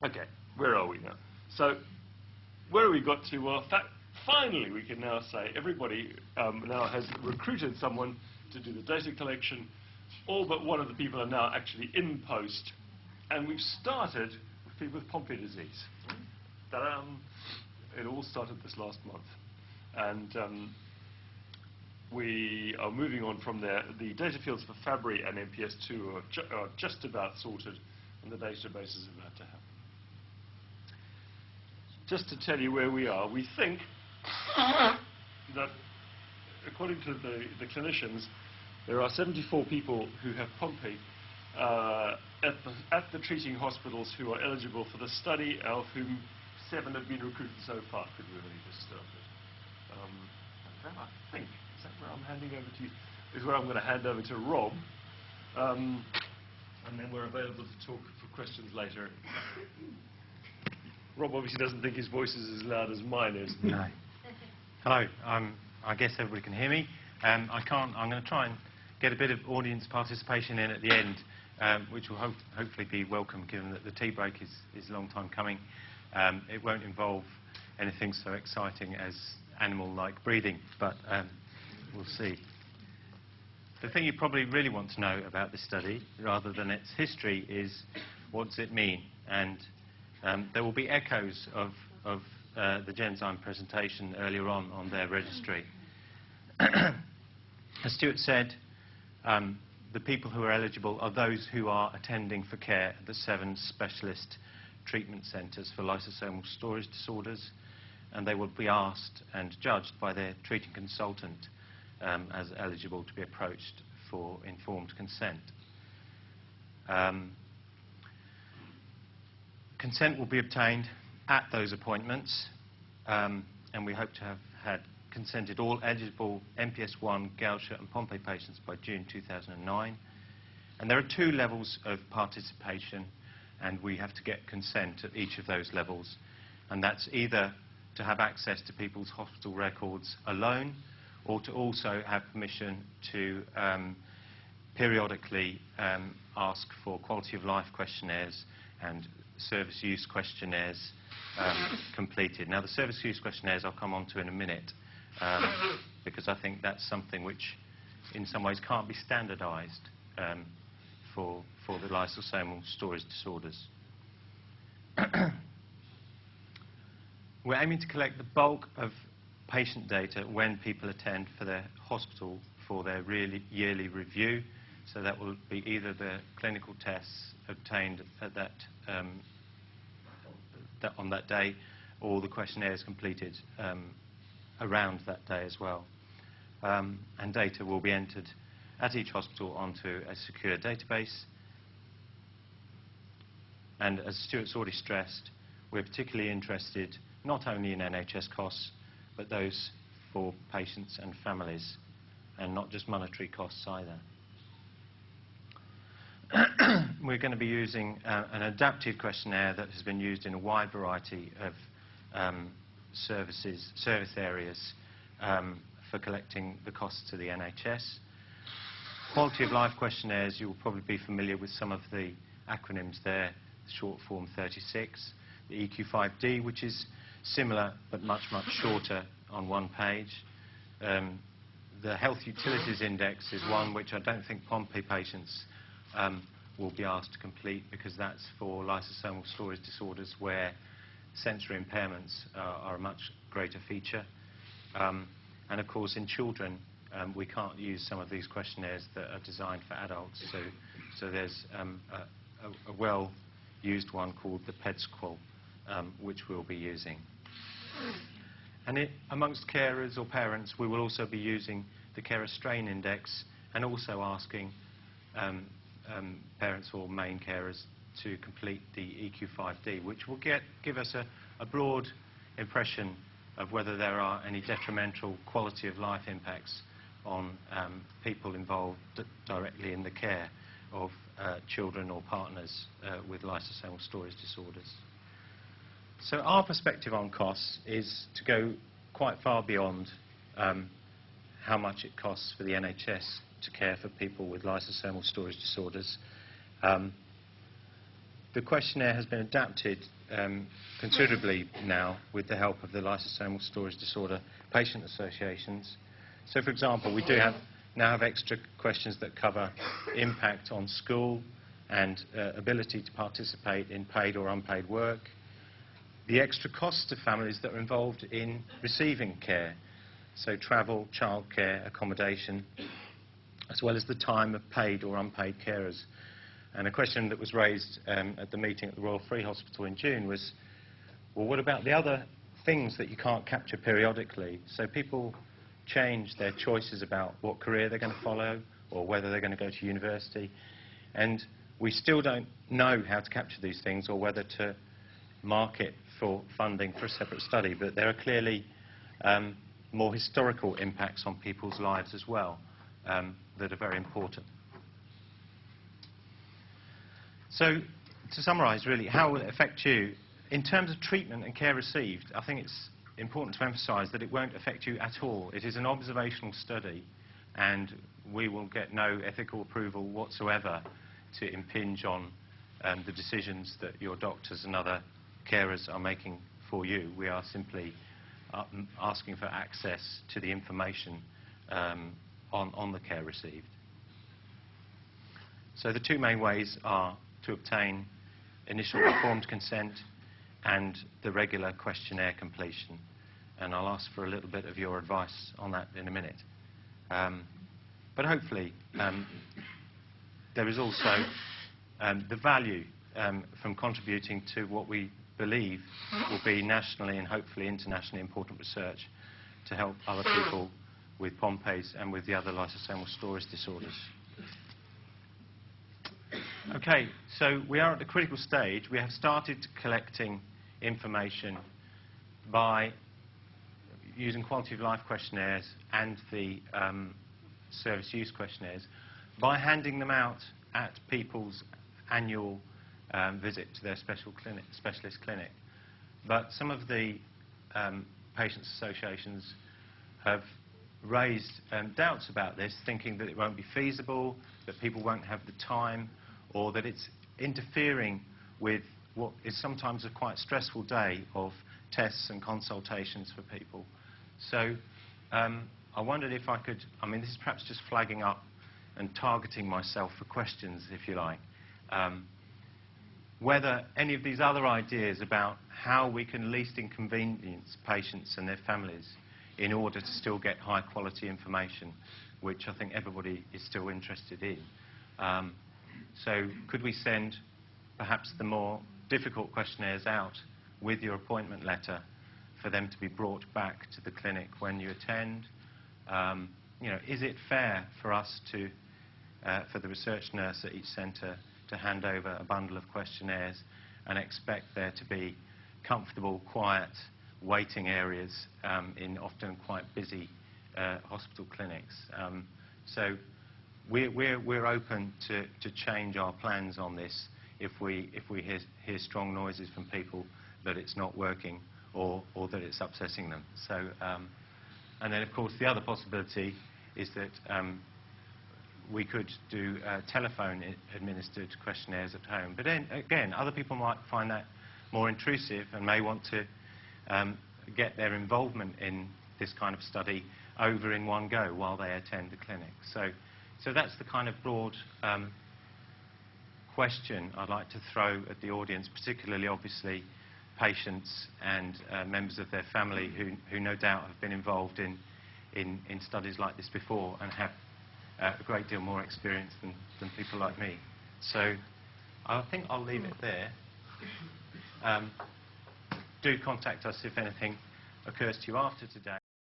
Okay, where are we now? So, where have we got to? Well, finally, we can now say everybody now has recruited someone to do the data collection. All but one of the people are now actually in post. And we've started with people with Pompe disease. Ta-da! It all started this last month. And we are moving on from there. The data fields for Fabry and MPS II are just about sorted, and the database is about to happen. Just to tell you where we are, we think that, according to the clinicians, there are 74 people who have Pompe at the treating hospitals who are eligible for the study, of whom 7 have been recruited so far, because we've only just started. And then I think, is that where I'm handing over to you? Is where I'm going to hand over to Rob. And then we're available to talk for questions later. Rob obviously doesn't think his voice is as loud as mine is. No. Hello. I guess everybody can hear me. I'm going to try and get a bit of audience participation in at the end, which will hopefully be welcome, given that the tea break is a long time coming. It won't involve anything so exciting as animal-like breathing, but we'll see. The thing you probably really want to know about this study, rather than its history, is what does it mean? And there will be echoes of the Genzyme presentation earlier on their registry. As Stuart said, the people who are eligible are those who are attending for care at the 7 specialist treatment centres for lysosomal storage disorders, and they will be asked and judged by their treating consultant as eligible to be approached for informed consent. Consent will be obtained at those appointments, and we hope to have had consented all eligible MPS I, Gaucher and Pompe patients by June 2009. And there are 2 levels of participation, and we have to get consent at each of those levels. And that's either to have access to people's hospital records alone, or to also have permission to periodically ask for quality of life questionnaires and service use questionnaires completed. Now, the service use questionnaires I'll come on to in a minute, because I think that's something which in some ways can't be standardized for the lysosomal storage disorders. We're aiming to collect the bulk of patient data when people attend for their hospital for their yearly review. So that will be either the clinical tests obtained at on that day, or the questionnaires completed around that day as well. And data will be entered at each hospital onto a secure database. And as Stuart's already stressed, we're particularly interested not only in NHS costs, but those for patients and families, and not just monetary costs either. We're going to be using an adaptive questionnaire that has been used in a wide variety of service areas for collecting the costs to the NHS. Quality of life questionnaires, you will probably be familiar with some of the acronyms there, short form 36. The EQ5D, which is similar but much, much shorter on one page. The Health Utilities Index is one which I don't think Pompe patients will be asked to complete, because that's for lysosomal storage disorders where sensory impairments are a much greater feature. And of course, in children, we can't use some of these questionnaires that are designed for adults. So there's a well-used one called the PEDSQL, which we'll be using. And amongst carers or parents, we will also be using the Carer Strain Index, and also asking parents or main carers to complete the EQ5D, which will give us a broad impression of whether there are any detrimental quality of life impacts on people involved directly in the care of children or partners with lysosomal storage disorders. So our perspective on costs is to go quite far beyond how much it costs for the NHS to care for people with lysosomal storage disorders. the questionnaire has been adapted considerably now with the help of the lysosomal storage disorder patient associations. So, for example, we now have extra questions that cover impact on school and ability to participate in paid or unpaid work, the extra costs to families that are involved in receiving care, so travel, childcare, accommodation, as well as the time of paid or unpaid carers. And a question that was raised at the meeting at the Royal Free Hospital in June was, well, what about the other things that you can't capture periodically? So people change their choices about what career they're going to follow or whether they're going to go to university. And we still don't know how to capture these things or whether to market for funding for a separate study. But there are clearly more historical impacts on people's lives as well that are very important. So, to summarise, really, how will it affect you? In terms of treatment and care received, I think it's important to emphasise that it won't affect you at all. It is an observational study, and we will get no ethical approval whatsoever to impinge on the decisions that your doctors and other carers are making for you. We are simply asking for access to the information on the care received. So the two main ways are to obtain initial informed consent and the regular questionnaire completion. And I'll ask for a little bit of your advice on that in a minute. But hopefully there is also the value from contributing to what we believe will be nationally and hopefully internationally important research to help other people with Pompe's and with the other lysosomal storage disorders. Okay, so we are at the critical stage. We have started collecting information by using quality of life questionnaires and the service use questionnaires by handing them out at people's annual visit to their specialist clinic. But some of the patients' associations have raised doubts about this, thinking that it won't be feasible, that people won't have the time, or that it's interfering with what is sometimes a quite stressful day of tests and consultations for people. So I wondered if I could, I mean, this is perhaps just flagging up and targeting myself for questions, if you like, whether any of these other ideas about how we can least inconvenience patients and their families in order to still get high quality information, which I think everybody is still interested in. So could we send perhaps the more difficult questionnaires out with your appointment letter for them to be brought back to the clinic when you attend? You know, is it fair for us to, for the research nurse at each centre to hand over a bundle of questionnaires and expect there to be comfortable, quiet waiting areas in often quite busy hospital clinics? So we're open to change our plans on this if we hear strong noises from people that it's not working or that it's upsetting them. So and then of course the other possibility is that we could do telephone administered questionnaires at home. But then again, other people might find that more intrusive and may want to get their involvement in this kind of study over in one go while they attend the clinic. So that's the kind of broad question I'd like to throw at the audience, particularly obviously patients and members of their family who no doubt have been involved in studies like this before and have a great deal more experience than people like me. So I think I'll leave it there. Do contact us if anything occurs to you after today.